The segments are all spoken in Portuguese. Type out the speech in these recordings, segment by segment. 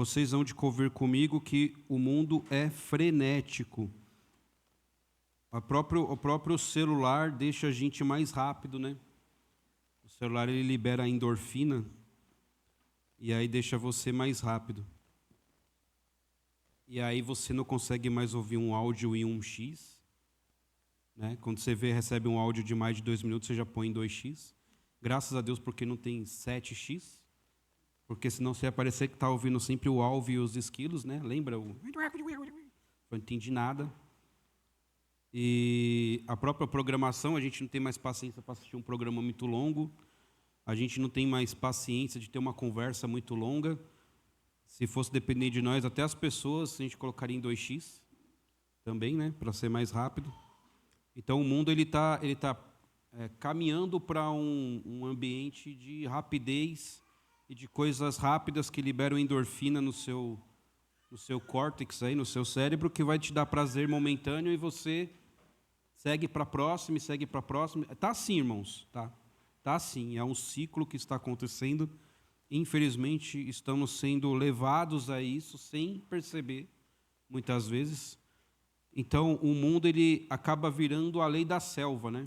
vocês hão de convir comigo que o mundo é frenético. O próprio celular deixa a gente mais rápido, né? O celular ele libera a endorfina e aí deixa você mais rápido. E aí você não consegue mais ouvir um áudio em 1x, né? Quando você recebe um áudio de mais de 2 minutos, você já põe em 2x. Graças a Deus, porque não tem 7x. Porque senão você ia parecer que está ouvindo sempre o alvo e os esquilos, né? Lembra? Não entendi nada. E a própria programação, a gente não tem mais paciência para assistir um programa muito longo. A gente não tem mais paciência de ter uma conversa muito longa. Se fosse depender de nós, até as pessoas, a gente colocaria em 2x também, né? Para ser mais rápido. Então, o mundo ele tá caminhando para um ambiente de rapidez e de coisas rápidas que liberam endorfina no seu córtex, aí, no seu cérebro, que vai te dar prazer momentâneo e você segue para a próxima e segue para a próxima. Está assim, irmãos. Tá assim. É um ciclo que está acontecendo. Infelizmente, estamos sendo levados a isso sem perceber, muitas vezes. Então, o mundo ele acaba virando a lei da selva, né?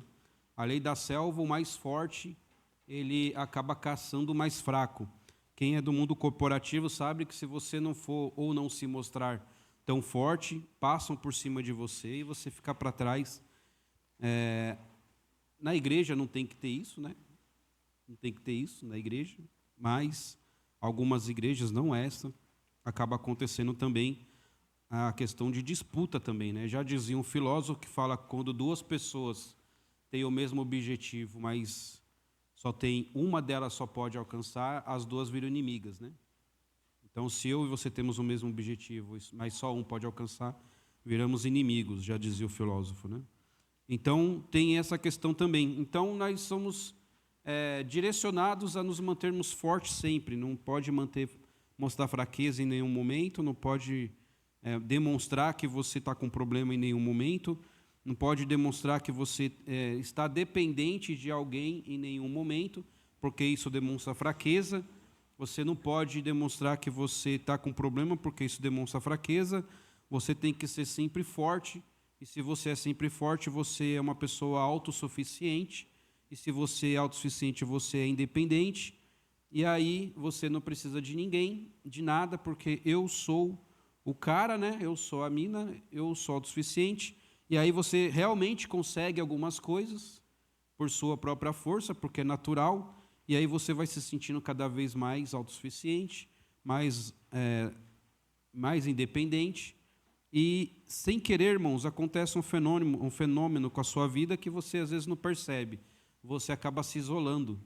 A lei da selva, o mais forte, ele acaba caçando o mais fraco. Quem é do mundo corporativo sabe que se você não for ou não se mostrar tão forte, passam por cima de você e você fica para trás. Na igreja não tem que ter isso, né? Não tem que ter isso na igreja, mas algumas igrejas, não essa, acaba acontecendo também a questão de disputa também, né? Já dizia um filósofo que fala que quando duas pessoas têm o mesmo objetivo, mas só tem uma delas só pode alcançar, as duas viram inimigas, né? Então, se eu e você temos o mesmo objetivo, mas só um pode alcançar, viramos inimigos, já dizia o filósofo, né? Então, tem essa questão também. Então, nós somos direcionados a nos mantermos fortes sempre. Não pode mostrar fraqueza em nenhum momento, não pode demonstrar que você está com problema em nenhum momento, não pode demonstrar que você está dependente de alguém em nenhum momento, porque isso demonstra fraqueza. Você não pode demonstrar que você está com problema, porque isso demonstra fraqueza. Você tem que ser sempre forte. E se você é sempre forte, você é uma pessoa autossuficiente. E se você é autossuficiente, você é independente. E aí você não precisa de ninguém, de nada, porque eu sou o cara, né? Eu sou a mina, eu sou autossuficiente. E aí você realmente consegue algumas coisas por sua própria força, porque é natural. E aí você vai se sentindo cada vez mais autossuficiente, mais independente. E, sem querer, irmãos, acontece um fenômeno com a sua vida que você, às vezes, não percebe. Você acaba se isolando.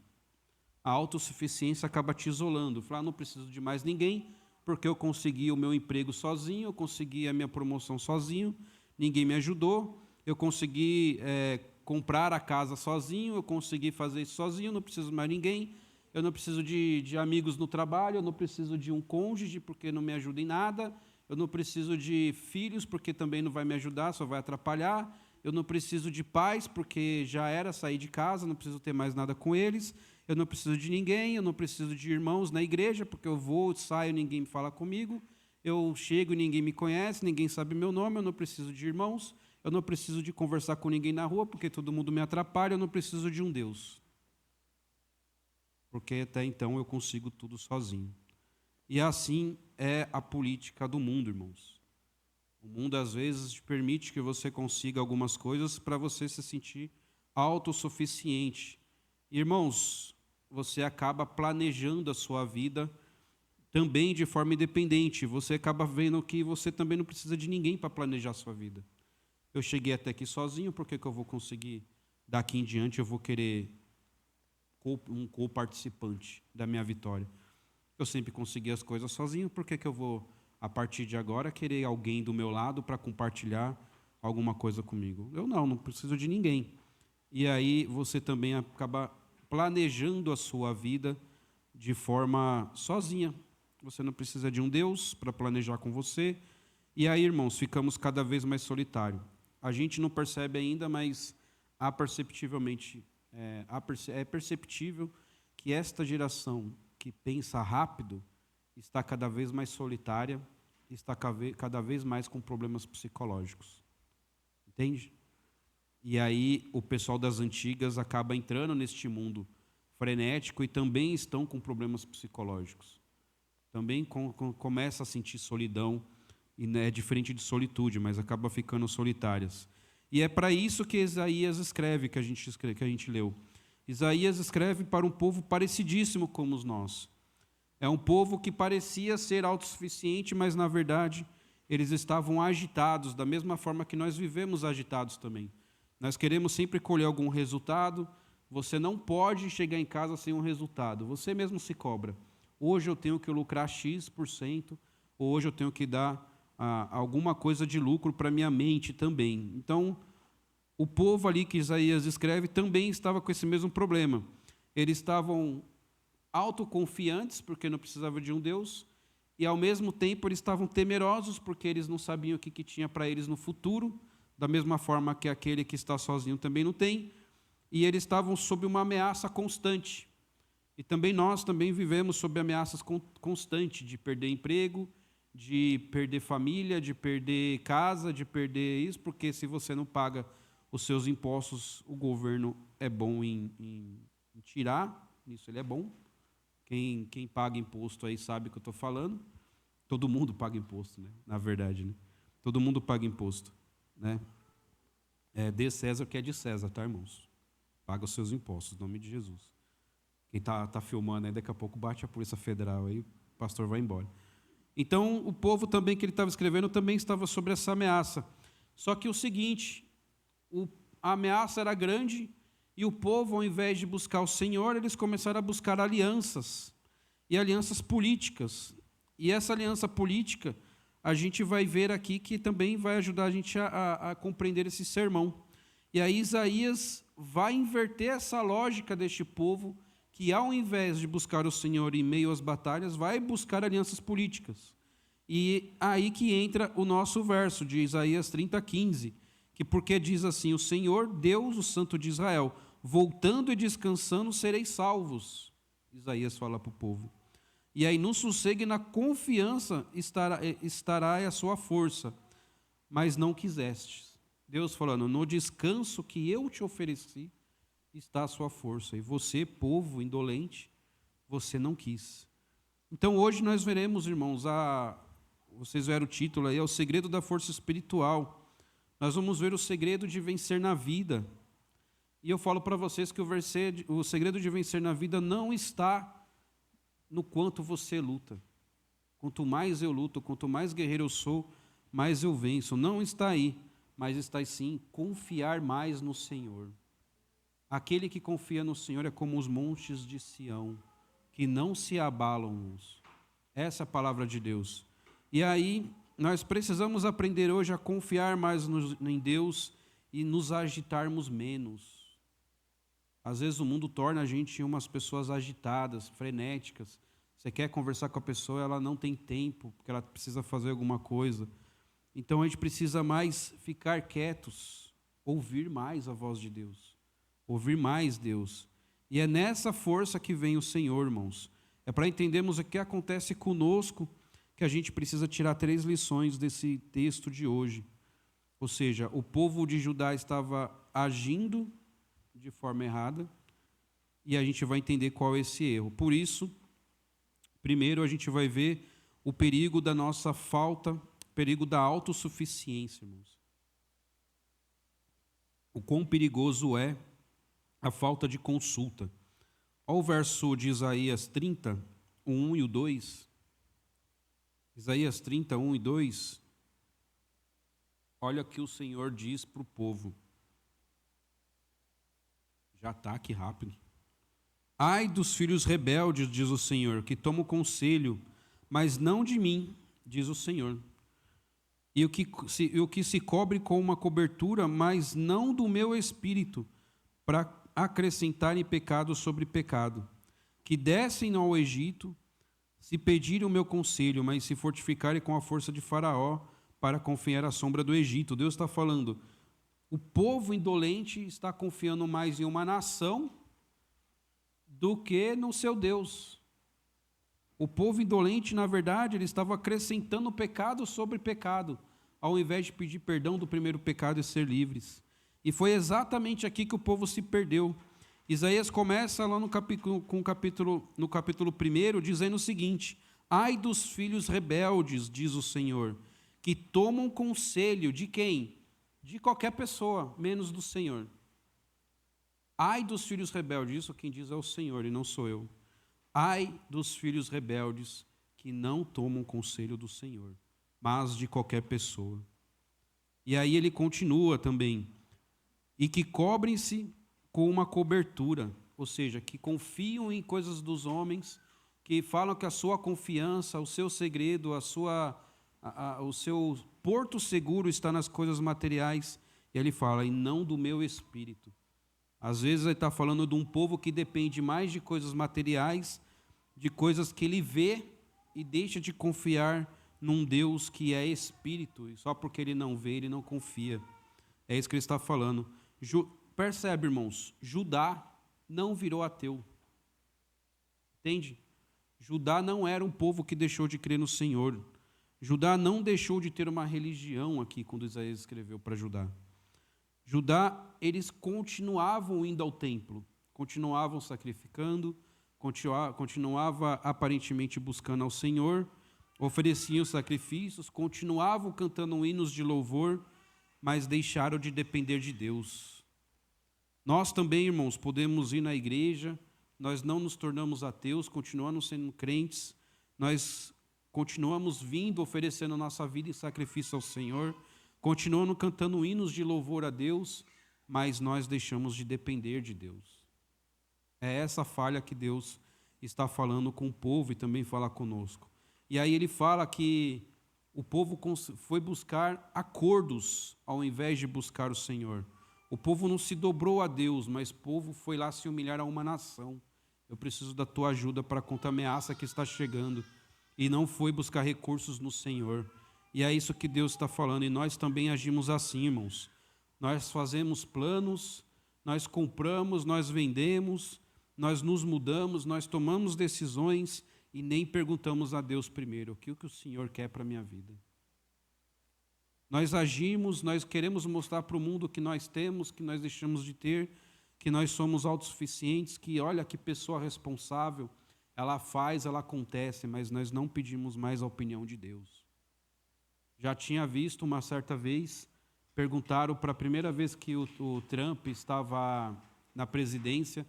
A autossuficiência acaba te isolando. Fala, não preciso de mais ninguém, porque eu consegui o meu emprego sozinho, eu consegui a minha promoção sozinho, ninguém me ajudou, eu consegui comprar a casa sozinho, eu consegui fazer isso sozinho, não preciso mais de ninguém, eu não preciso de amigos no trabalho, eu não preciso de um cônjuge, porque não me ajuda em nada, eu não preciso de filhos, porque também não vai me ajudar, só vai atrapalhar. Eu não preciso de pais, porque já era sair de casa, não preciso ter mais nada com eles. Eu não preciso de ninguém, eu não preciso de irmãos na igreja, porque eu vou, saio, ninguém me fala comigo. Eu chego e ninguém me conhece, ninguém sabe meu nome, eu não preciso de irmãos. Eu não preciso de conversar com ninguém na rua, porque todo mundo me atrapalha, eu não preciso de um Deus. Porque até então eu consigo tudo sozinho. E assim é a política do mundo, irmãos. O mundo, às vezes, te permite que você consiga algumas coisas para você se sentir autossuficiente. Irmãos, você acaba planejando a sua vida também de forma independente. Você acaba vendo que você também não precisa de ninguém para planejar a sua vida. Eu cheguei até aqui sozinho, por que eu vou conseguir, daqui em diante, eu vou querer um co-participante da minha vitória? Eu sempre consegui as coisas sozinho, por que eu vou, a partir de agora, querer alguém do meu lado para compartilhar alguma coisa comigo? Eu não preciso de ninguém. E aí você também acaba planejando a sua vida de forma sozinha. Você não precisa de um Deus para planejar com você. E aí, irmãos, ficamos cada vez mais solitários. A gente não percebe ainda, mas é perceptível que esta geração que pensa rápido está cada vez mais solitária, está cada vez mais com problemas psicológicos. Entende? E aí o pessoal das antigas acaba entrando neste mundo frenético e também estão com problemas psicológicos. Também começa a sentir solidão, e não é diferente de solitude, mas acaba ficando solitárias. E é para isso que Isaías escreve, que a gente leu. Isaías escreve para um povo parecidíssimo como nós. É um povo que parecia ser autossuficiente, mas, na verdade, eles estavam agitados, da mesma forma que nós vivemos agitados também. Nós queremos sempre colher algum resultado. Você não pode chegar em casa sem um resultado. Você mesmo se cobra. Hoje eu tenho que lucrar X%, ou hoje eu tenho que dar alguma coisa de lucro para minha mente também. Então, o povo ali que Isaías escreve também estava com esse mesmo problema. Eles estavam autoconfiantes, porque não precisavam de um Deus, e ao mesmo tempo eles estavam temerosos, porque eles não sabiam o que tinha para eles no futuro, da mesma forma que aquele que está sozinho também não tem, e eles estavam sob uma ameaça constante. E também nós também vivemos sob ameaças constantes de perder emprego, de perder família, de perder casa, de perder isso, porque se você não paga os seus impostos, o governo é bom em tirar, isso ele é bom. Quem paga imposto aí sabe o que eu estou falando. Todo mundo paga imposto, né? Na verdade, né? Todo mundo paga imposto, né? Dê César o que é de César, tá, irmãos? Paga os seus impostos, em nome de Jesus. Quem tá filmando aí, daqui a pouco bate a Polícia Federal, aí o pastor vai embora. Então, o povo também que ele estava escrevendo também estava sob essa ameaça. Só que o seguinte, a ameaça era grande e o povo, ao invés de buscar o Senhor, eles começaram a buscar alianças, e alianças políticas. E essa aliança política, a gente vai ver aqui que também vai ajudar a gente a compreender esse sermão. E aí Isaías vai inverter essa lógica deste povo, que ao invés de buscar o Senhor em meio às batalhas, vai buscar alianças políticas. E aí que entra o nosso verso de Isaías 30:15, que porque diz assim: o Senhor, Deus, o Santo de Israel, voltando e descansando sereis salvos. Isaías fala para o povo. E aí no sossego e na confiança estará a sua força, mas não quisestes. Deus falando, no descanso que eu te ofereci, está a sua força. E você, povo indolente, você não quis. Então hoje nós veremos, irmãos, vocês viram o título aí, é o segredo da força espiritual. Nós vamos ver o segredo de vencer na vida. E eu falo para vocês que o segredo de vencer na vida não está no quanto você luta. Quanto mais eu luto, quanto mais guerreiro eu sou, mais eu venço. Não está aí, mas está sim confiar mais no Senhor. Aquele que confia no Senhor é como os montes de Sião, que não se abalam. Essa é a palavra de Deus. E aí, nós precisamos aprender hoje a confiar mais em Deus e nos agitarmos menos. Às vezes o mundo torna a gente umas pessoas agitadas, frenéticas. Você quer conversar com a pessoa, ela não tem tempo, porque ela precisa fazer alguma coisa. Então a gente precisa mais ficar quietos, ouvir mais a voz de Deus. Ouvir mais Deus. E é nessa força que vem o Senhor, irmãos. É para entendermos o que acontece conosco que a gente precisa tirar 3 lições desse texto de hoje. Ou seja, o povo de Judá estava agindo de forma errada e a gente vai entender qual é esse erro. Por isso, primeiro a gente vai ver o perigo da nossa falta, perigo da autossuficiência, irmãos. O quão perigoso é a falta de consulta. Olha o verso de Isaías 30, o 1 e o 2. Isaías 30, 1 e 2. Olha o que o Senhor diz para o povo. Já está aqui rápido. Ai dos filhos rebeldes, diz o Senhor, que tomam conselho, mas não de mim, diz o Senhor. E o que se cobre com uma cobertura, mas não do meu espírito, para acrescentarem pecado sobre pecado, que descem ao Egito, se pedirem o meu conselho, mas se fortificarem com a força de Faraó, para confiar à sombra do Egito. Deus está falando, o povo indolente está confiando mais em uma nação do que no seu Deus. O povo indolente, na verdade, ele estava acrescentando pecado sobre pecado, ao invés de pedir perdão do primeiro pecado e ser livres. E foi exatamente aqui que o povo se perdeu. Isaías começa lá no capítulo 1, dizendo o seguinte: ai dos filhos rebeldes, diz o Senhor, que tomam conselho de quem? De qualquer pessoa, menos do Senhor. Ai dos filhos rebeldes, isso quem diz é o Senhor e não sou eu. Ai dos filhos rebeldes que não tomam conselho do Senhor, mas de qualquer pessoa. E aí ele continua também, e que cobrem-se com uma cobertura, ou seja, que confiam em coisas dos homens, que falam que a sua confiança, o seu segredo, o seu porto seguro está nas coisas materiais. E ele fala, e não do meu espírito. Às vezes ele está falando de um povo que depende mais de coisas materiais, de coisas que ele vê e deixa de confiar num Deus que é espírito, e só porque ele não vê, ele não confia. É isso que ele está falando. Percebe, irmãos, Judá não virou ateu. Entende? Judá não era um povo que deixou de crer no Senhor. Judá não deixou de ter uma religião aqui, quando Isaías escreveu para Judá. Judá, eles continuavam indo ao templo, continuavam sacrificando, continuava aparentemente buscando ao Senhor, ofereciam sacrifícios, continuavam cantando hinos de louvor, mas deixaram de depender de Deus. Nós também, irmãos, podemos ir na igreja, nós não nos tornamos ateus, continuamos sendo crentes, nós continuamos vindo, oferecendo nossa vida em sacrifício ao Senhor, continuando cantando hinos de louvor a Deus, mas nós deixamos de depender de Deus. É essa falha que Deus está falando com o povo e também fala conosco. E aí ele fala que o povo foi buscar acordos ao invés de buscar o Senhor. O povo não se dobrou a Deus, mas o povo foi lá se humilhar a uma nação. Eu preciso da tua ajuda para contra a ameaça que está chegando. E não foi buscar recursos no Senhor. E é isso que Deus está falando. E nós também agimos assim, irmãos. Nós fazemos planos, nós compramos, nós vendemos, nós nos mudamos, nós tomamos decisões e nem perguntamos a Deus primeiro, o que o Senhor quer para a minha vida? Nós agimos, nós queremos mostrar para o mundo que nós temos, que nós deixamos de ter, que nós somos autossuficientes, que olha que pessoa responsável, ela faz, ela acontece, mas nós não pedimos mais a opinião de Deus. Já tinha visto uma certa vez, perguntaram para a primeira vez que o Trump estava na presidência,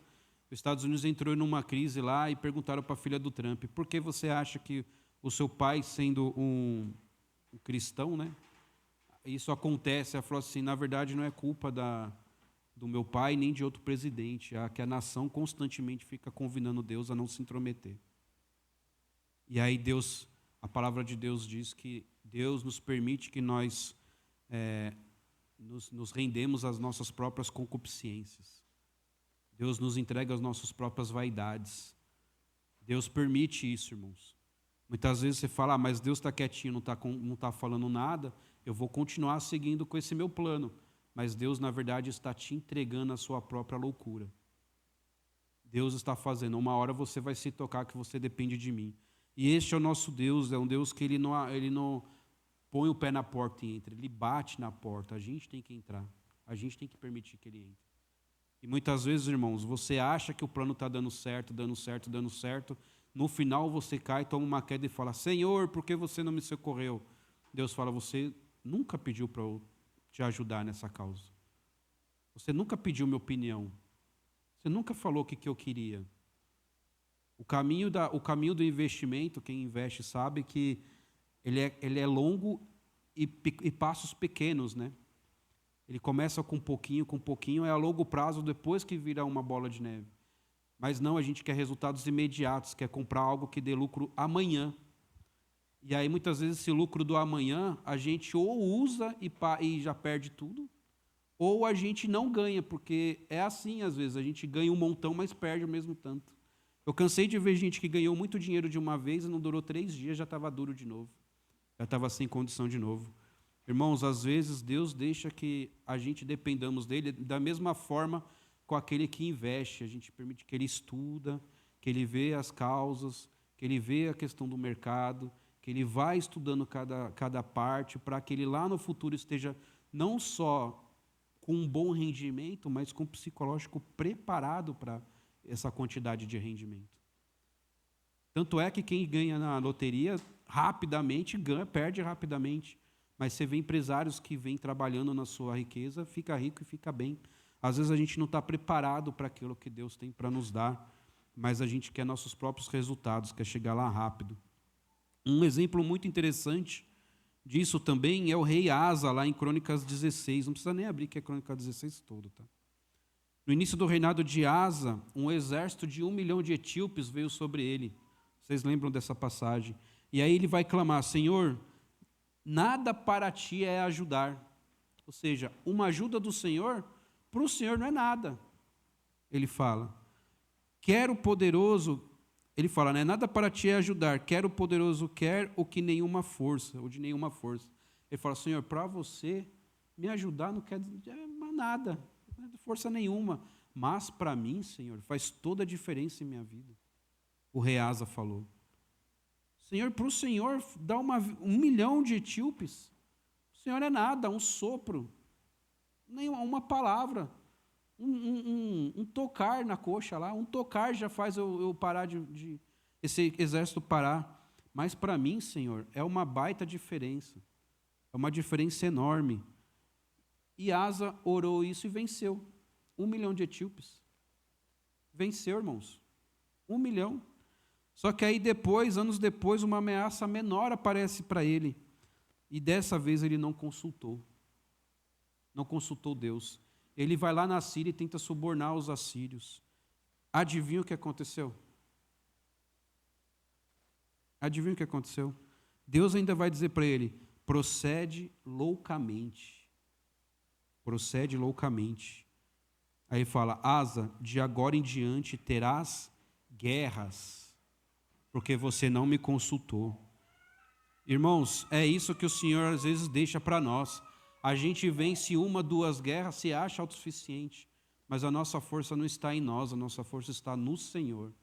os Estados Unidos entrou numa crise lá e perguntaram para a filha do Trump, por que você acha que o seu pai, sendo um cristão, né, isso acontece? Ela falou assim, na verdade não é culpa do meu pai nem de outro presidente, que a nação constantemente fica convidando Deus a não se intrometer. E aí a palavra de Deus diz que Deus nos permite que nós nos rendemos às nossas próprias concupiscências. Deus nos entrega as nossas próprias vaidades. Deus permite isso, irmãos. Muitas vezes você fala, mas Deus está quietinho, não está falando nada, eu vou continuar seguindo com esse meu plano. Mas Deus, na verdade, está te entregando a sua própria loucura. Deus está fazendo, uma hora você vai se tocar que você depende de mim. E este é o nosso Deus, é um Deus que ele não põe o pé na porta e entra, ele bate na porta, a gente tem que entrar, a gente tem que permitir que ele entre. E muitas vezes, irmãos, você acha que o plano está dando certo, no final você cai, toma uma queda e fala, Senhor, por que você não me socorreu? Deus fala, você nunca pediu para eu te ajudar nessa causa. Você nunca pediu minha opinião. Você nunca falou o que eu queria. O caminho do investimento, quem investe sabe que ele é longo e passos pequenos, né? Ele começa com pouquinho, é a longo prazo, depois que vira uma bola de neve. Mas não, a gente quer resultados imediatos, quer comprar algo que dê lucro amanhã. E aí, muitas vezes, esse lucro do amanhã, a gente ou usa e já perde tudo, ou a gente não ganha, porque é assim, às vezes, a gente ganha um montão, mas perde o mesmo tanto. Eu cansei de ver gente que ganhou muito dinheiro de uma vez e não durou 3 dias, já estava duro de novo. Já estava sem condição de novo. Irmãos, às vezes Deus deixa que a gente dependamos dele da mesma forma com aquele que investe. A gente permite que ele estuda, que ele vê as causas, que ele vê a questão do mercado, que ele vai estudando cada parte, para que ele lá no futuro esteja não só com um bom rendimento, mas com o psicológico preparado para essa quantidade de rendimento. Tanto é que quem ganha na loteria rapidamente ganha, perde rapidamente. Mas você vê empresários que vêm trabalhando na sua riqueza, fica rico e fica bem. Às vezes a gente não está preparado para aquilo que Deus tem para nos dar, mas a gente quer nossos próprios resultados, quer chegar lá rápido. Um exemplo muito interessante disso também é o rei Asa, lá em Crônicas 16. Não precisa nem abrir, que é Crônicas 16 todo. Tá? No início do reinado de Asa, um exército de 1 milhão de etíopes veio sobre ele. Vocês lembram dessa passagem? E aí ele vai clamar: Senhor, nada para ti é ajudar. Ou seja, uma ajuda do Senhor, para o Senhor não é nada. Ele fala, quer o poderoso, ele fala, né, nada para ti é ajudar, quer o poderoso, quer o que nenhuma força, ou de nenhuma força. Ele fala, Senhor, para você me ajudar não quer dizer nada, não é de força nenhuma, mas para mim, Senhor, faz toda a diferença em minha vida. O rei Asa falou. Senhor, para o Senhor dá 1 milhão de etíopes, o Senhor é nada, um sopro, nem uma palavra, um tocar na coxa lá, um tocar já faz eu parar esse exército parar. Mas para mim, Senhor, é uma baita diferença, é uma diferença enorme. E Asa orou isso e venceu. 1 milhão de etíopes. Venceu, irmãos. 1 milhão. Só que aí depois, anos depois, uma ameaça menor aparece para ele. E dessa vez ele não consultou. Não consultou Deus. Ele vai lá na Síria e tenta subornar os assírios. Adivinha o que aconteceu? Adivinha o que aconteceu? Deus ainda vai dizer para ele, procede loucamente. Procede loucamente. Aí fala, Asa, de agora em diante terás guerras, porque você não me consultou. Irmãos, é isso que o Senhor às vezes deixa para nós. A gente vence 1, 2 guerras, se acha autossuficiente, mas a nossa força não está em nós, a nossa força está no Senhor.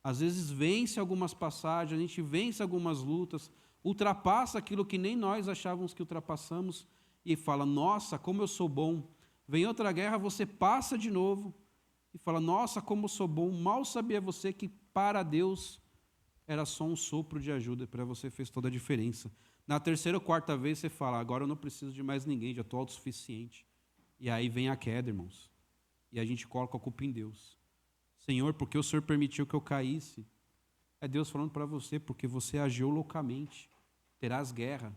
Às vezes vence algumas passagens, a gente vence algumas lutas, ultrapassa aquilo que nem nós achávamos que ultrapassamos e fala, nossa, como eu sou bom. Vem outra guerra, você passa de novo e fala, nossa, como eu sou bom. Mal sabia você que para Deus era só um sopro de ajuda, para você fez toda a diferença. Na terceira ou quarta vez você fala, agora eu não preciso de mais ninguém, já estou autossuficiente. E aí vem a queda, irmãos. E a gente coloca a culpa em Deus. Senhor, porque o Senhor permitiu que eu caísse? É Deus falando para você, porque você agiu loucamente. Terás guerra.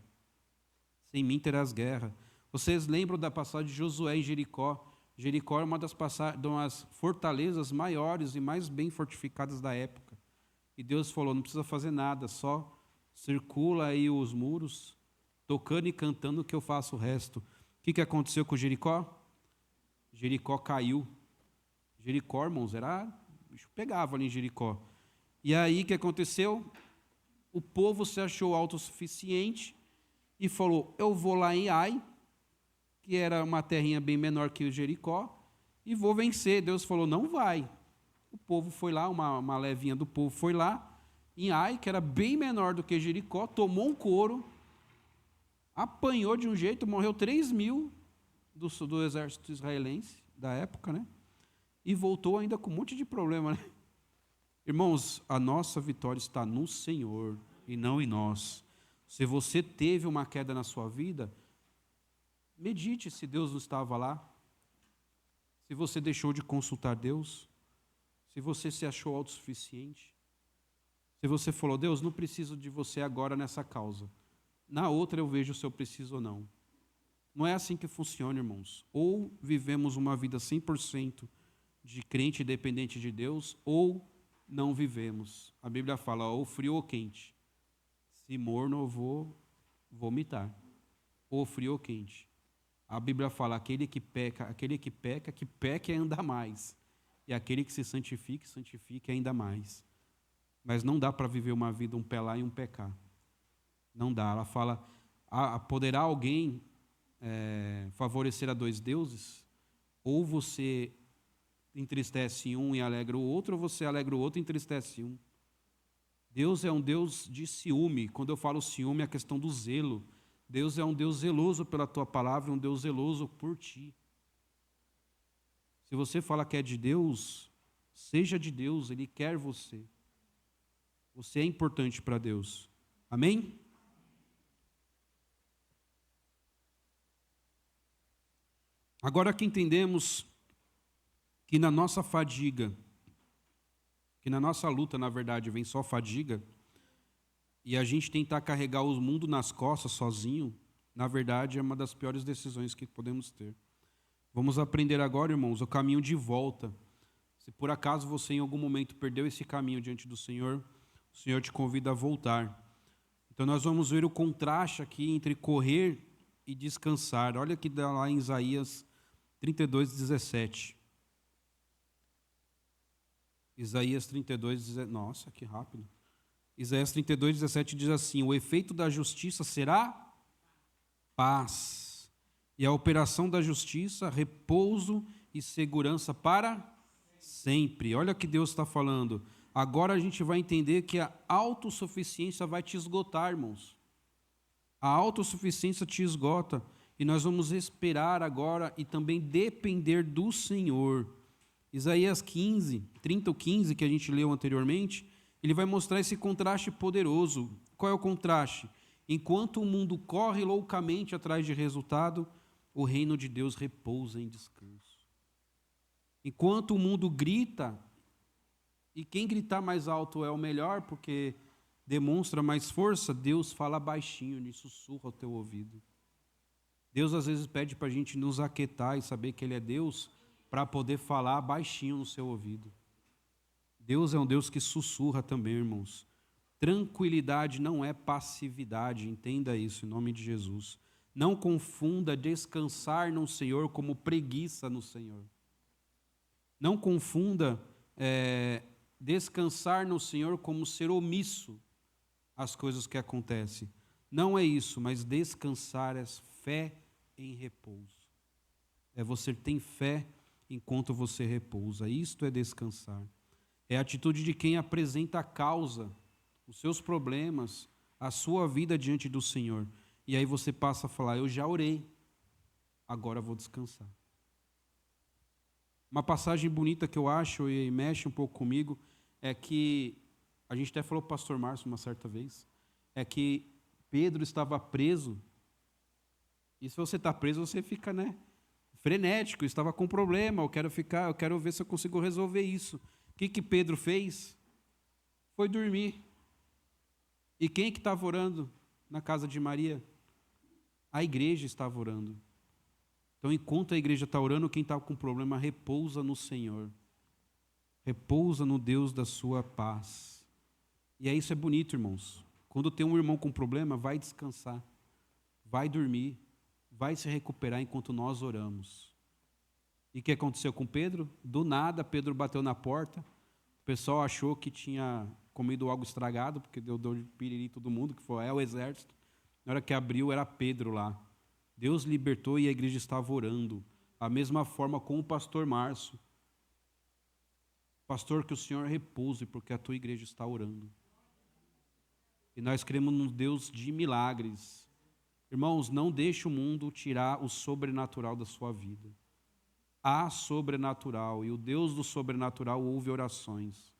Sem mim terás guerra. Vocês lembram da passagem de Josué em Jericó? Jericó é uma das fortalezas maiores e mais bem fortificadas da época. E Deus falou, não precisa fazer nada, só circula aí os muros, tocando e cantando que eu faço o resto. O que aconteceu com Jericó? Jericó caiu. Jericó, irmãos, o bicho pegava ali em Jericó. E aí o que aconteceu? O povo se achou autossuficiente e falou, eu vou lá em Ai, que era uma terrinha bem menor que o Jericó, e vou vencer. Deus falou, não vai. O povo foi lá, uma levinha do povo foi lá, em Ai, que era bem menor do que Jericó, tomou um couro, apanhou de um jeito, morreu 3.000 do exército israelense da época, né? E voltou ainda com um monte de problema, né? Irmãos, a nossa vitória está no Senhor e não em nós. Se você teve uma queda na sua vida, medite se Deus não estava lá, se você deixou de consultar Deus, se você se achou autossuficiente, se você falou, Deus, não preciso de você agora nessa causa, na outra eu vejo se eu preciso ou não. Não é assim que funciona, irmãos. Ou vivemos uma vida 100% de crente dependente de Deus, ou não vivemos. A Bíblia fala, ou frio ou quente. Se morno eu vou vomitar. Ou frio ou quente. A Bíblia fala, aquele que peca, que peque ainda mais. E aquele que se santifique ainda mais. Mas não dá para viver uma vida um pé lá e um pé cá. Não dá. Ela fala, poderá alguém favorecer a 2 deuses? Ou você entristece um e alegra o outro, ou você alegra o outro e entristece um. Deus é um Deus de ciúme. Quando eu falo ciúme, é a questão do zelo. Deus é um Deus zeloso pela tua palavra, um Deus zeloso por ti. Se você fala que é de Deus, seja de Deus, Ele quer você. Você é importante para Deus. Amém? Agora que entendemos que na nossa fadiga, que na nossa luta, na verdade, vem só fadiga, e a gente tentar carregar o mundo nas costas sozinho, na verdade, é uma das piores decisões que podemos ter. Vamos aprender agora, irmãos, o caminho de volta. Se por acaso você em algum momento perdeu esse caminho diante do Senhor, o Senhor te convida a voltar. Então nós vamos ver o contraste aqui entre correr e descansar. Olha que dá lá em Isaías 32:17. Isaías 32:17. Nossa, que rápido. Isaías 32:17 diz assim: o efeito da justiça será paz, e a operação da justiça, repouso e segurança para sempre. Olha o que Deus está falando. Agora a gente vai entender que a autossuficiência vai te esgotar, irmãos. A autossuficiência te esgota. E nós vamos esperar agora e também depender do Senhor. Isaías 30 ou 15, que a gente leu anteriormente, ele vai mostrar esse contraste poderoso. Qual é o contraste? Enquanto o mundo corre loucamente atrás de resultado, o reino de Deus repousa em descanso. Enquanto o mundo grita, e quem gritar mais alto é o melhor, porque demonstra mais força, Deus fala baixinho, Ele sussurra ao teu ouvido. Deus às vezes pede para a gente nos aquietar e saber que Ele é Deus, para poder falar baixinho no seu ouvido. Deus é um Deus que sussurra também, irmãos. Tranquilidade não é passividade, entenda isso em nome de Jesus. Não confunda descansar no Senhor como preguiça no Senhor. Não confunda descansar no Senhor como ser omisso às coisas que acontecem. Não é isso, mas descansar é fé em repouso. É você ter fé enquanto você repousa. Isto é descansar. É a atitude de quem apresenta a causa, os seus problemas, a sua vida diante do Senhor. E aí você passa a falar: eu já orei, agora vou descansar. Uma passagem bonita que eu acho e mexe um pouco comigo é que, a gente até falou para o pastor Márcio uma certa vez, é que Pedro estava preso, e se você está preso, você fica, frenético, estava com problema, eu quero ver se eu consigo resolver isso. O que Pedro fez? Foi dormir. E quem que estava orando na casa de Maria? A igreja estava orando. Então, enquanto a igreja está orando, quem está com problema repousa no Senhor. Repousa no Deus da sua paz. E isso é bonito, irmãos. Quando tem um irmão com problema, vai descansar, vai dormir, vai se recuperar enquanto nós oramos. E o que aconteceu com Pedro? Do nada, Pedro bateu na porta, o pessoal achou que tinha comido algo estragado, porque deu dor de piriri em todo mundo, que foi o exército. Na hora que abriu, era Pedro lá. Deus libertou e a igreja estava orando. A mesma forma com o pastor Márcio. Pastor, que o Senhor repouse, porque a tua igreja está orando. E nós cremos num Deus de milagres. Irmãos, não deixe o mundo tirar o sobrenatural da sua vida. Há sobrenatural, e o Deus do sobrenatural ouve orações.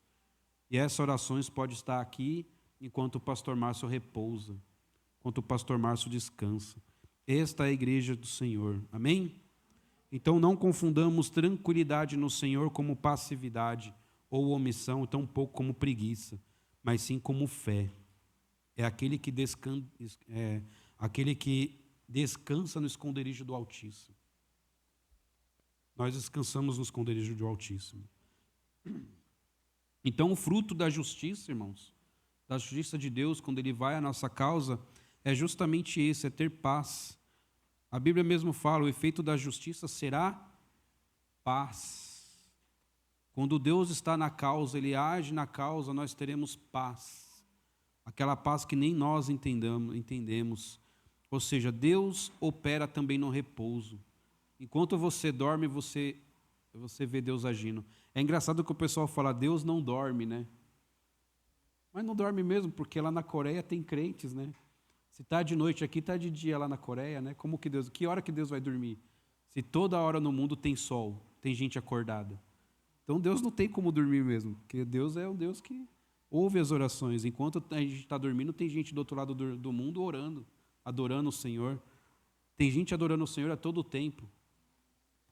E essas orações podem estar aqui enquanto o pastor Márcio repousa, enquanto o pastor Márcio descansa. Esta é a igreja do Senhor. Amém? Então não confundamos tranquilidade no Senhor como passividade ou omissão, tampouco como preguiça, mas sim como fé. É aquele que descansa no esconderijo do Altíssimo. Nós descansamos no esconderijo do Altíssimo. Então o fruto da justiça, irmãos, da justiça de Deus, quando Ele vai à nossa causa, é justamente esse, é ter paz. A Bíblia mesmo fala, o efeito da justiça será paz. Quando Deus está na causa, Ele age na causa, nós teremos paz. Aquela paz que nem nós entendemos. Ou seja, Deus opera também no repouso. Enquanto você dorme, você vê Deus agindo. É engraçado que o pessoal fala, Deus não dorme, né? Mas não dorme mesmo, porque lá na Coreia tem crentes, né? Se está de noite aqui, está de dia lá na Coreia, né? Como que Deus, que hora que Deus vai dormir? Se toda hora no mundo tem sol, tem gente acordada. Então Deus não tem como dormir mesmo, porque Deus é um Deus que ouve as orações. Enquanto a gente está dormindo, tem gente do outro lado do mundo orando, adorando o Senhor. Tem gente adorando o Senhor a todo tempo.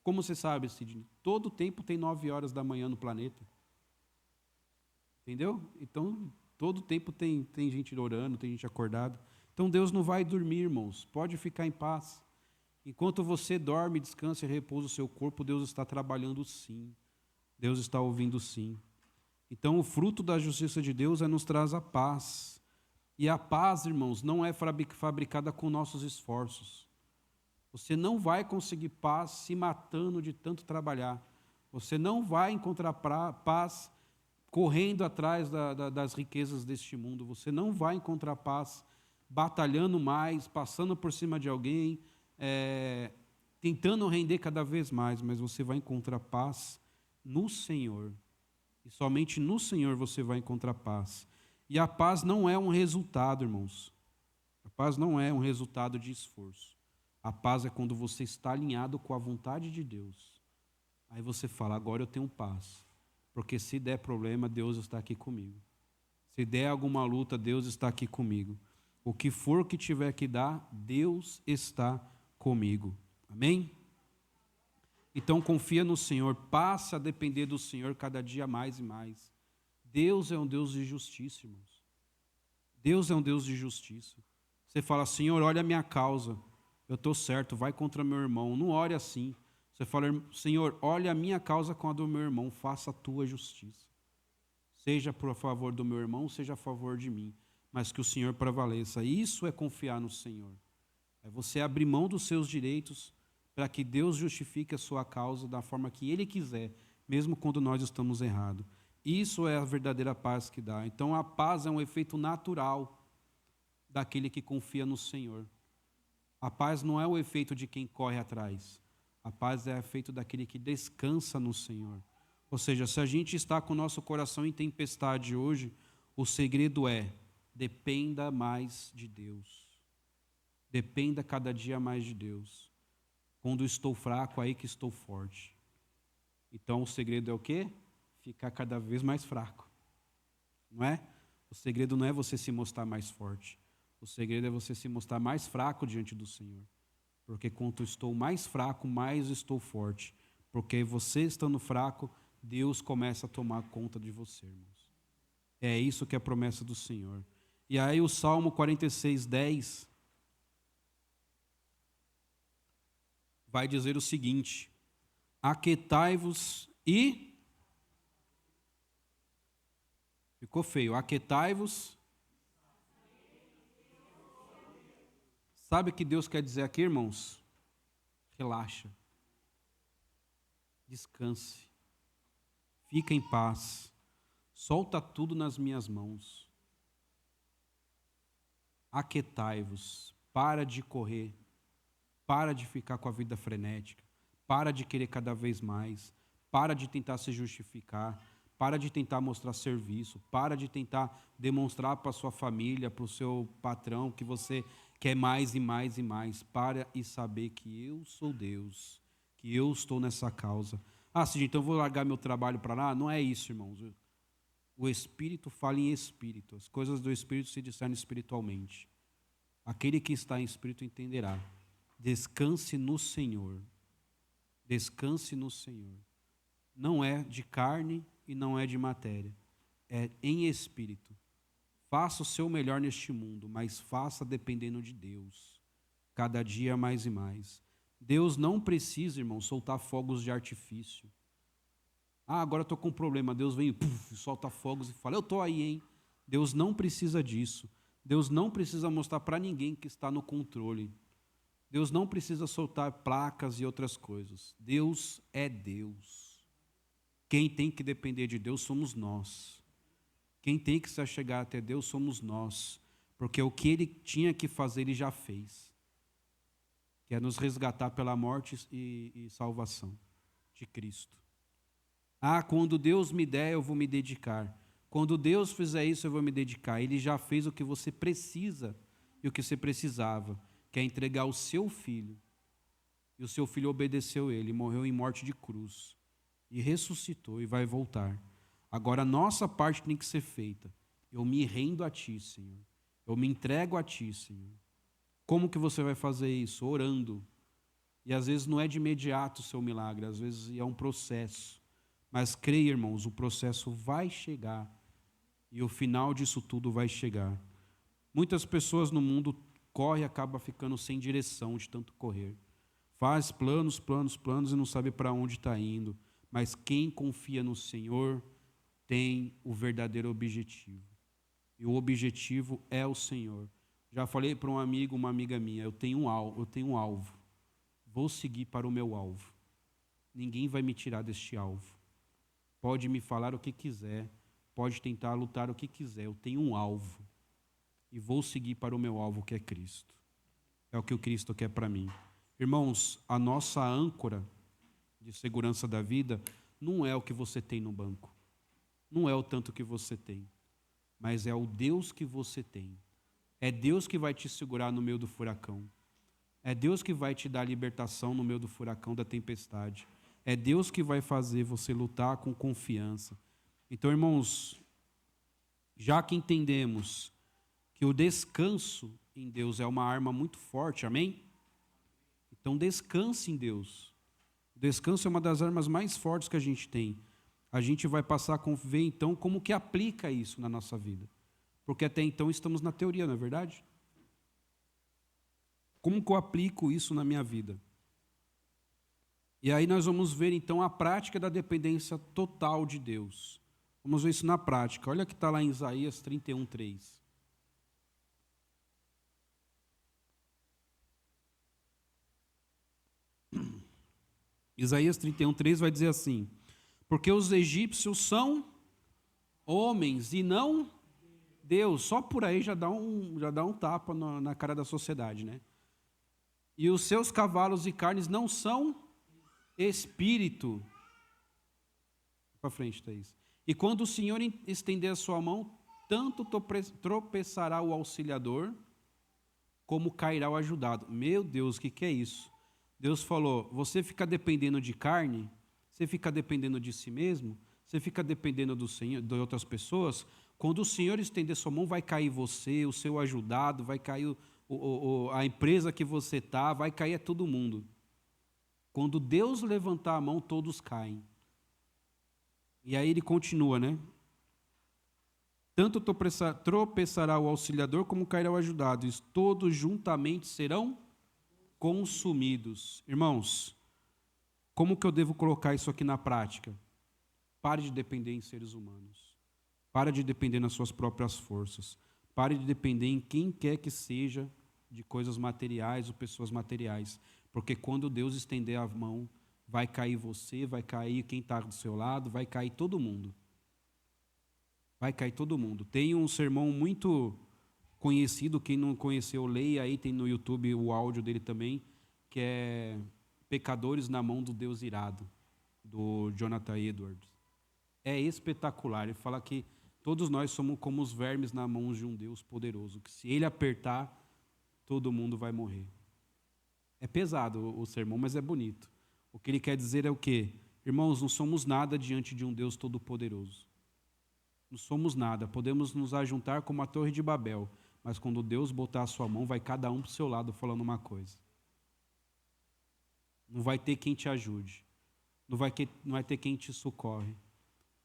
Como você sabe, Sidney? Todo tempo tem 9 horas da manhã no planeta. Entendeu? Então, todo tempo tem gente orando, tem gente acordada. Então, Deus não vai dormir, irmãos. Pode ficar em paz. Enquanto você dorme, descansa e repousa o seu corpo, Deus está trabalhando sim. Deus está ouvindo sim. Então, o fruto da justiça de Deus nos traz a paz. E a paz, irmãos, não é fabricada com nossos esforços. Você não vai conseguir paz se matando de tanto trabalhar. Você não vai encontrar paz correndo atrás das riquezas deste mundo. Você não vai encontrar paz batalhando mais, passando por cima de alguém, tentando render cada vez mais, mas você vai encontrar paz no Senhor. E somente no Senhor você vai encontrar paz. E a paz não é um resultado, irmãos. A paz não é um resultado de esforço. A paz é quando você está alinhado com a vontade de Deus. Aí você fala, agora eu tenho paz. Porque se der problema, Deus está aqui comigo. Se der alguma luta, Deus está aqui comigo. O que for que tiver que dar, Deus está comigo. Amém? Então confia no Senhor, passa a depender do Senhor cada dia mais e mais. Deus é um Deus de justiça, irmãos. Deus é um Deus de justiça. Você fala, Senhor, olha a minha causa. Eu estou certo, vai contra meu irmão. Não ore assim. Você fala, Senhor, olha a minha causa com a do meu irmão, faça a tua justiça. Seja por favor do meu irmão, seja a favor de mim. Mas que o Senhor prevaleça. Isso é confiar no Senhor. É você abrir mão dos seus direitos para que Deus justifique a sua causa da forma que Ele quiser, mesmo quando nós estamos errados. Isso é a verdadeira paz que dá. Então a paz é um efeito natural daquele que confia no Senhor. A paz não é o efeito de quem corre atrás. A paz é o efeito daquele que descansa no Senhor. Ou seja, se a gente está com o nosso coração em tempestade hoje, o segredo é, dependa mais de Deus. Dependa cada dia mais de Deus. Quando estou fraco, aí que estou forte. Então o segredo é o quê? Ficar cada vez mais fraco. Não é? O segredo não é você se mostrar mais forte. O segredo é você se mostrar mais fraco diante do Senhor. Porque quanto estou mais fraco, mais estou forte. Porque você estando fraco, Deus começa a tomar conta de você, irmãos. É isso que é a promessa do Senhor. E aí o Salmo 46:10 vai dizer o seguinte: aquietai-vos e... Ficou feio. Aquietai-vos. Sabe o que Deus quer dizer aqui, irmãos? Relaxa. Descanse. Fica em paz. Solta tudo nas minhas mãos. Aquietai-vos. Para de correr. Para de ficar com a vida frenética. Para de querer cada vez mais. Para de tentar se justificar. Para de tentar mostrar serviço. Para de tentar demonstrar para a sua família, para o seu patrão, que você quer mais e mais e mais. Para e saber que eu sou Deus. Que eu estou nessa causa. Ah, Cid, então eu vou largar meu trabalho para lá? Não é isso, irmãos. O Espírito fala em Espírito. As coisas do Espírito se discernem espiritualmente. Aquele que está em Espírito entenderá. Descanse no Senhor. Descanse no Senhor. Não é de carne e não é de matéria. É em Espírito. Faça o seu melhor neste mundo, mas faça dependendo de Deus. Cada dia mais e mais. Deus não precisa, irmão, soltar fogos de artifício. Ah, agora eu estou com um problema. Deus vem e solta fogos e fala, eu estou aí, hein? Deus não precisa disso. Deus não precisa mostrar para ninguém que está no controle. Deus não precisa soltar placas e outras coisas. Deus é Deus. Quem tem que depender de Deus somos nós. Quem tem que se achegar até Deus somos nós. Porque o que Ele tinha que fazer, Ele já fez. Que é nos resgatar pela morte e salvação de Cristo. Ah, quando Deus me der, eu vou me dedicar. Quando Deus fizer isso, eu vou me dedicar. Ele já fez o que você precisa e o que você precisava, que é entregar o seu filho. E o seu filho obedeceu ele, morreu em morte de cruz. E ressuscitou e vai voltar. Agora a nossa parte tem que ser feita. Eu me rendo a Ti, Senhor. Eu me entrego a Ti, Senhor. Como que você vai fazer isso? Orando. E às vezes não é de imediato o seu milagre, às vezes é um processo. Mas creia, irmãos, o processo vai chegar. E o final disso tudo vai chegar. Muitas pessoas no mundo correm e acabam ficando sem direção de tanto correr. Faz planos, planos, planos e não sabe para onde está indo. Mas quem confia no Senhor tem o verdadeiro objetivo. E o objetivo é o Senhor. Já falei para um amigo, uma amiga minha, eu tenho um alvo. Vou seguir para o meu alvo. Ninguém vai me tirar deste alvo. Pode me falar o que quiser, pode tentar lutar o que quiser, eu tenho um alvo. E vou seguir para o meu alvo, que é Cristo. É o que o Cristo quer para mim. Irmãos, a nossa âncora de segurança da vida não é o que você tem no banco. Não é o tanto que você tem. Mas é o Deus que você tem. É Deus que vai te segurar no meio do furacão. É Deus que vai te dar a libertação no meio do furacão, da tempestade. É Deus que vai fazer você lutar com confiança. Então, irmãos, já que entendemos que o descanso em Deus é uma arma muito forte, amém? Então, descanse em Deus. O descanso é uma das armas mais fortes que a gente tem. A gente vai passar a ver, então, como que aplica isso na nossa vida. Porque até então estamos na teoria, não é verdade? Como que eu aplico isso na minha vida? E aí nós vamos ver, então, a prática da dependência total de Deus. Vamos ver isso na prática. Olha que está lá em Isaías 31:3. Isaías 31:3 vai dizer assim: porque os egípcios são homens e não Deus. Só por aí já dá um tapa na cara da sociedade, né? E os seus cavalos e carnes não são espírito. Para frente, Thaís. E quando o Senhor estender a sua mão, tanto tropeçará o auxiliador, como cairá o ajudado. Meu Deus, o que é isso? Deus falou, você fica dependendo de carne, você fica dependendo de si mesmo, você fica dependendo do Senhor, de outras pessoas. Quando o Senhor estender sua mão, vai cair você, o seu ajudado, vai cair a empresa que você está, vai cair todo mundo. Quando Deus levantar a mão, todos caem. E aí ele continua, né? Tanto tropeçará o auxiliador, como cairá o ajudado, e todos juntamente serão consumidos. Irmãos, como que eu devo colocar isso aqui na prática? Pare de depender em seres humanos. Pare de depender nas suas próprias forças. Pare de depender em quem quer que seja de coisas materiais ou pessoas materiais. Porque quando Deus estender a mão, vai cair você, vai cair quem está do seu lado, vai cair todo mundo. Vai cair todo mundo. Tem um sermão muito conhecido, quem não conheceu, leia aí, tem no YouTube o áudio dele também, que é Pecadores na Mão do Deus Irado, do Jonathan Edwards. É espetacular. Ele fala que todos nós somos como os vermes na mão de um Deus poderoso, que se ele apertar, todo mundo vai morrer. É pesado o sermão, mas é bonito. O que ele quer dizer é o quê? Irmãos, não somos nada diante de um Deus todo-poderoso. Não somos nada. Podemos nos ajuntar como a Torre de Babel, mas quando Deus botar a sua mão, vai cada um para o seu lado falando uma coisa. Não vai ter quem te ajude. Não vai ter quem te socorre.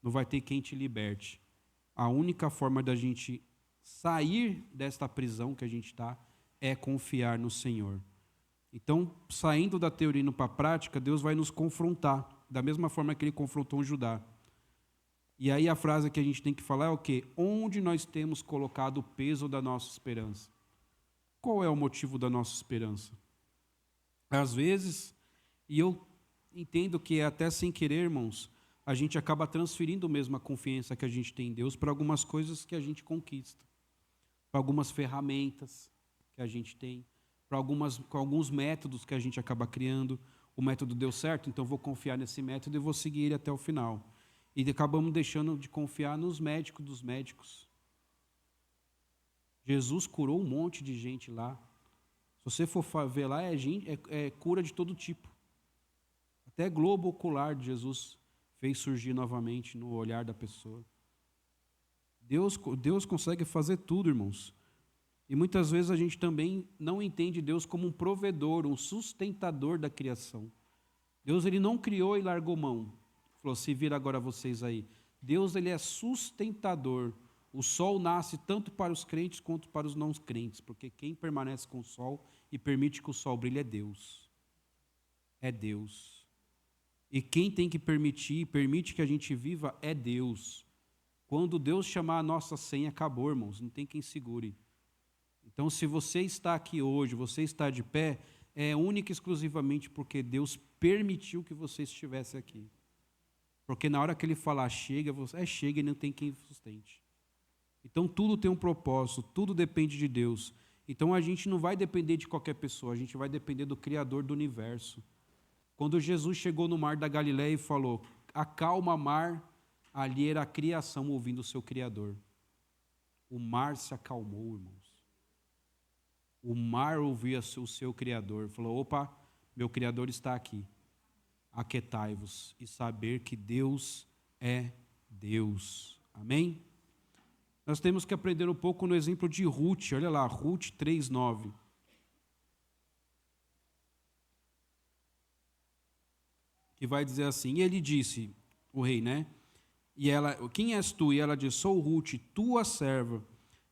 Não vai ter quem te liberte. A única forma da gente sair desta prisão que a gente está é confiar no Senhor. Então, saindo da teoria e indo para a prática, Deus vai nos confrontar, da mesma forma que Ele confrontou o Judá. E aí a frase que a gente tem que falar é o quê? Onde nós temos colocado o peso da nossa esperança? Qual é o motivo da nossa esperança? Às vezes, e eu entendo que até sem querer, irmãos, a gente acaba transferindo mesmo a confiança que a gente tem em Deus para algumas coisas que a gente conquista, para algumas ferramentas que a gente tem, para alguns métodos que a gente acaba criando. O método deu certo, então vou confiar nesse método e vou seguir ele até o final. E acabamos deixando de confiar nos médicos dos médicos. Jesus curou um monte de gente lá. Se você for ver lá, é cura de todo tipo. Até globo ocular de Jesus fez surgir novamente no olhar da pessoa. Deus consegue fazer tudo, irmãos. E muitas vezes a gente também não entende Deus como um provedor, um sustentador da criação. Deus, ele não criou e largou mão. Falou, se vira agora vocês aí. Deus, ele é sustentador. O sol nasce tanto para os crentes quanto para os não crentes, porque quem permanece com o sol e permite que o sol brilhe é Deus. É Deus. E quem tem que permite que a gente viva é Deus. Quando Deus chamar a nossa senha, acabou, irmãos, não tem quem segure. Então, se você está aqui hoje, você está de pé, é única e exclusivamente porque Deus permitiu que você estivesse aqui. Porque na hora que Ele falar chega, chega e não tem quem sustente. Então, tudo tem um propósito, tudo depende de Deus. Então, a gente não vai depender de qualquer pessoa, a gente vai depender do Criador do universo. Quando Jesus chegou no mar da Galileia e falou, acalma mar, ali era a criação ouvindo o seu Criador. O mar se acalmou, irmãos. O mar ouvia o seu Criador. Falou, opa, meu Criador está aqui. Aquietai-vos e saber que Deus é Deus. Amém? Nós temos que aprender um pouco no exemplo de Ruth. Olha lá, Ruth 3:9. Que vai dizer assim, e ele disse, o rei, né? E ela, quem és tu? E ela disse, sou Ruth, tua serva.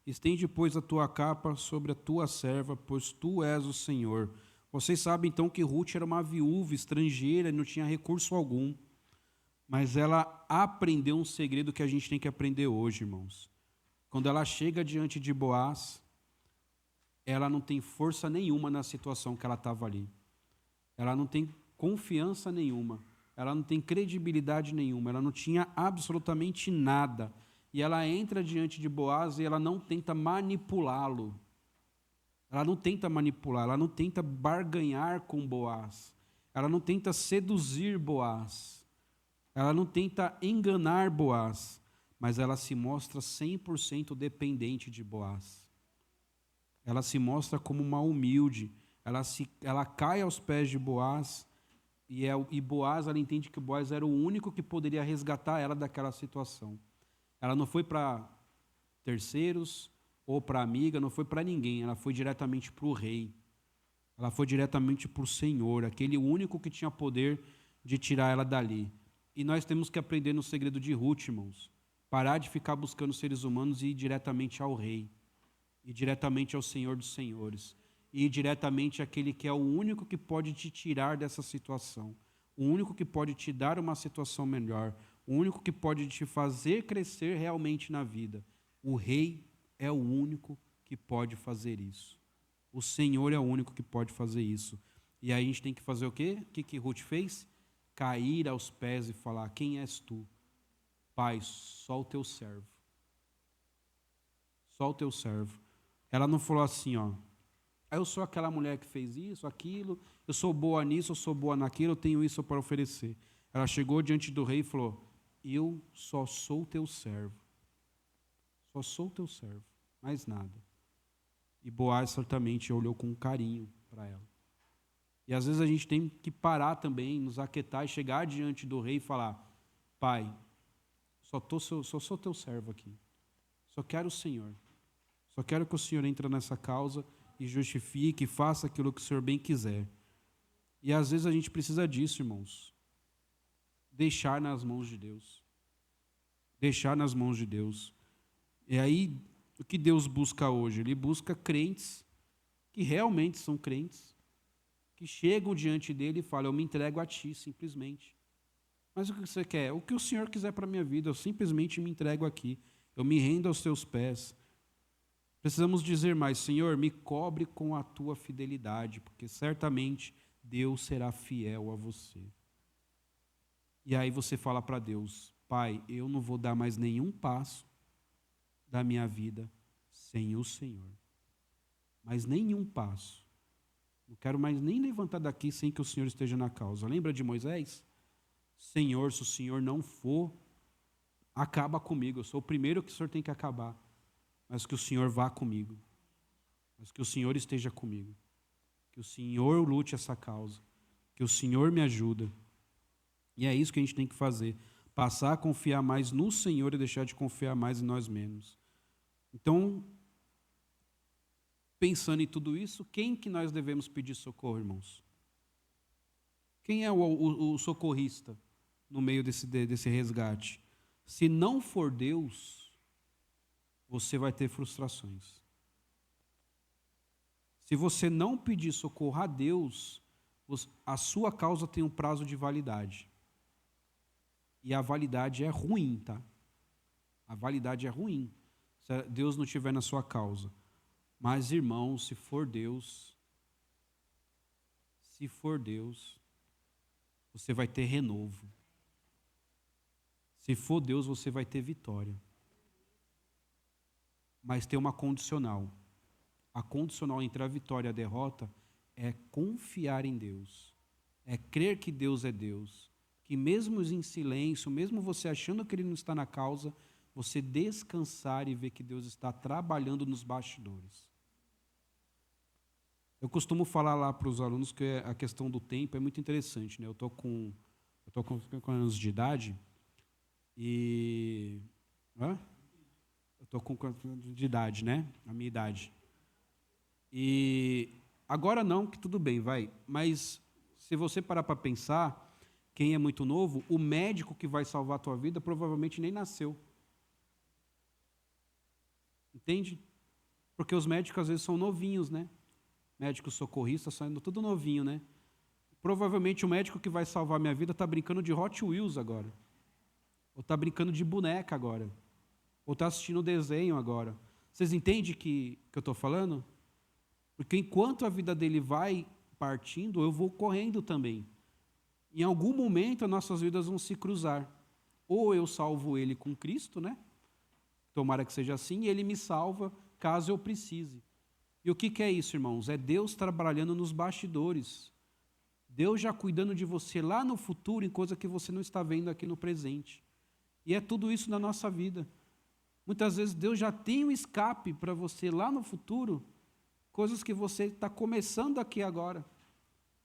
Estende, pois, a tua capa sobre a tua serva, pois tu és o Senhor. Vocês sabem, então, que Ruth era uma viúva estrangeira e não tinha recurso algum. Mas ela aprendeu um segredo que a gente tem que aprender hoje, irmãos. Quando ela chega diante de Boaz, ela não tem força nenhuma na situação que ela estava ali. Ela não tem confiança nenhuma. Ela não tem credibilidade nenhuma. Ela não tinha absolutamente nada. E ela entra diante de Boaz e ela não tenta manipulá-lo. Ela não tenta manipular, ela não tenta barganhar com Boaz. Ela não tenta seduzir Boaz. Ela não tenta enganar Boaz. Mas ela se mostra 100% dependente de Boaz. Ela se mostra como uma humilde. Ela cai aos pés de Boaz. E Boaz, ela entende que Boaz era o único que poderia resgatar ela daquela situação. Ela não foi para terceiros ou para amiga, não foi para ninguém. Ela foi diretamente para o rei. Ela foi diretamente para o Senhor, aquele único que tinha poder de tirar ela dali. E nós temos que aprender no segredo de Ruth, irmãos. Parar de ficar buscando seres humanos e ir diretamente ao rei. E diretamente ao Senhor dos Senhores. E ir diretamente àquele que é o único que pode te tirar dessa situação. O único que pode te dar uma situação melhor. O único que pode te fazer crescer realmente na vida. O rei é o único que pode fazer isso. O Senhor é o único que pode fazer isso. E aí a gente tem que fazer o quê? O que Ruth fez? Cair aos pés e falar, quem és tu? Pai, só o teu servo. Só o teu servo. Ela não falou assim, ó, eu sou aquela mulher que fez isso, aquilo, eu sou boa nisso, eu sou boa naquilo, eu tenho isso para oferecer. Ela chegou diante do rei e falou, eu só sou teu servo. Só sou teu servo, mais nada. E Boaz certamente olhou com carinho para ela. E às vezes a gente tem que parar também, nos aquietar e chegar diante do rei e falar, pai, só sou teu servo aqui. Só quero o Senhor. Só quero que o Senhor entre nessa causa e justifique, e faça aquilo que o Senhor bem quiser. E às vezes a gente precisa disso, irmãos. Deixar nas mãos de Deus. Deixar nas mãos de Deus. E aí, o que Deus busca hoje? Ele busca crentes que realmente são crentes, que chegam diante dele e falam, eu me entrego a ti, simplesmente. Mas o que você quer? O que o Senhor quiser para a minha vida, eu simplesmente me entrego aqui. Eu me rendo aos teus pés. Precisamos dizer mais, Senhor, me cobre com a tua fidelidade, porque certamente Deus será fiel a você. E aí você fala para Deus, Pai, eu não vou dar mais nenhum passo da minha vida sem o Senhor. Mas nenhum passo. Não quero mais nem levantar daqui sem que o Senhor esteja na causa. Lembra de Moisés? Senhor, se o Senhor não for, acaba comigo, eu sou o primeiro que o Senhor tem que acabar, mas que o Senhor vá comigo, mas que o Senhor esteja comigo, que o Senhor lute essa causa, que o Senhor me ajuda. E é isso que a gente tem que fazer, passar a confiar mais no Senhor e deixar de confiar mais em nós mesmos. Então, pensando em tudo isso, quem que nós devemos pedir socorro, irmãos? Quem é o socorrista no meio desse resgate? Se não for Deus, você vai ter frustrações. Se você não pedir socorro a Deus, a sua causa tem um prazo de validade. E a validade é ruim, tá? A validade é ruim, se Deus não estiver na sua causa. Mas, irmãos, se for Deus, você vai ter renovo. Se for Deus, você vai ter vitória. Mas tem uma condicional. A condicional entre a vitória e a derrota é confiar em Deus. É crer que Deus é Deus. Que mesmo em silêncio, mesmo você achando que Ele não está na causa, você descansar e ver que Deus está trabalhando nos bastidores. Eu costumo falar lá para os alunos que a questão do tempo é muito interessante, né? Eu estou com 5 anos de idade e... Eu estou com quantos anos de idade, né? A minha idade. E agora não, que tudo bem, vai. Mas se você parar para pensar, quem é muito novo, o médico que vai salvar a tua vida provavelmente nem nasceu. Entende? Porque os médicos às vezes são novinhos, né? Médicos socorristas saindo tudo novinho, né? Provavelmente o médico que vai salvar minha vida está brincando de Hot Wheels agora. Ou está brincando de boneca agora. Ou está assistindo desenho agora. Vocês entendem que eu estou falando? Porque enquanto a vida dele vai partindo, eu vou correndo também. Em algum momento as nossas vidas vão se cruzar. Ou eu salvo ele com Cristo, né? Tomara que seja assim, e ele me salva caso eu precise. E o que é isso, irmãos? É Deus trabalhando nos bastidores. Deus já cuidando de você lá no futuro, em coisa que você não está vendo aqui no presente. E é tudo isso na nossa vida. Muitas vezes Deus já tem um escape para você lá no futuro, coisas que você está começando aqui agora.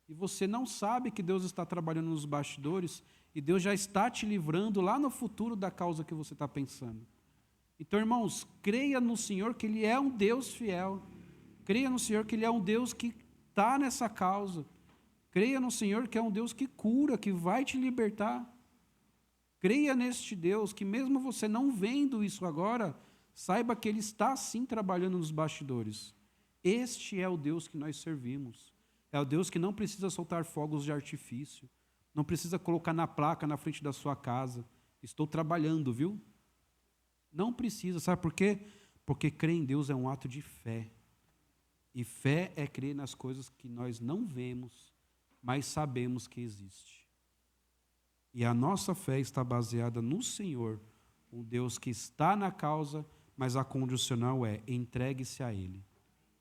E você não sabe que Deus está trabalhando nos bastidores e Deus já está te livrando lá no futuro da causa que você está pensando. Então, irmãos, creia no Senhor que Ele é um Deus fiel. Creia no Senhor que Ele é um Deus que está nessa causa. Creia no Senhor que é um Deus que cura, que vai te libertar. Creia neste Deus que mesmo você não vendo isso agora, saiba que Ele está sim trabalhando nos bastidores. Este é o Deus que nós servimos. É o Deus que não precisa soltar fogos de artifício. Não precisa colocar na placa na frente da sua casa. Estou trabalhando, viu? Não precisa, sabe por quê? Porque crer em Deus é um ato de fé. E fé é crer nas coisas que nós não vemos, mas sabemos que existe. E a nossa fé está baseada no Senhor, um Deus que está na causa, mas a condicional é: entregue-se a Ele,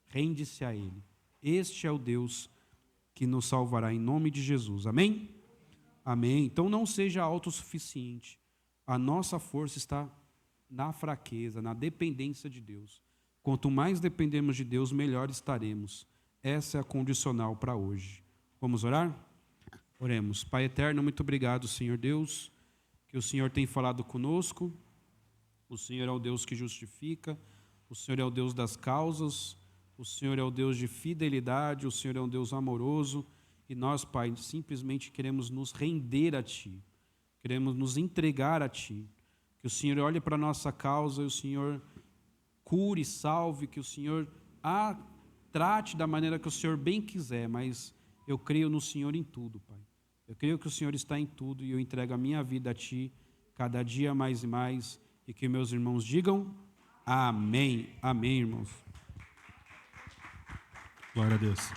rende-se a Ele. Este é o Deus que nos salvará em nome de Jesus. Amém? Amém. Então não seja autossuficiente. A nossa força está na fraqueza, na dependência de Deus. Quanto mais dependemos de Deus, melhor estaremos. Essa é a condicional para hoje. Vamos orar? Oremos. Pai eterno, muito obrigado, Senhor Deus, que o Senhor tem falado conosco. O Senhor é o Deus que justifica. O Senhor é o Deus das causas. O Senhor é o Deus de fidelidade. O Senhor é um Deus amoroso. E nós, Pai, simplesmente queremos nos render a Ti. Queremos nos entregar a Ti. Que o Senhor olhe para a nossa causa e o Senhor cure, salve, que o Senhor a trate da maneira que o Senhor bem quiser, mas eu creio no Senhor em tudo, Pai. Eu creio que o Senhor está em tudo e eu entrego a minha vida a Ti, cada dia mais e mais, e que meus irmãos digam amém. Amém, irmãos. Glória a Deus.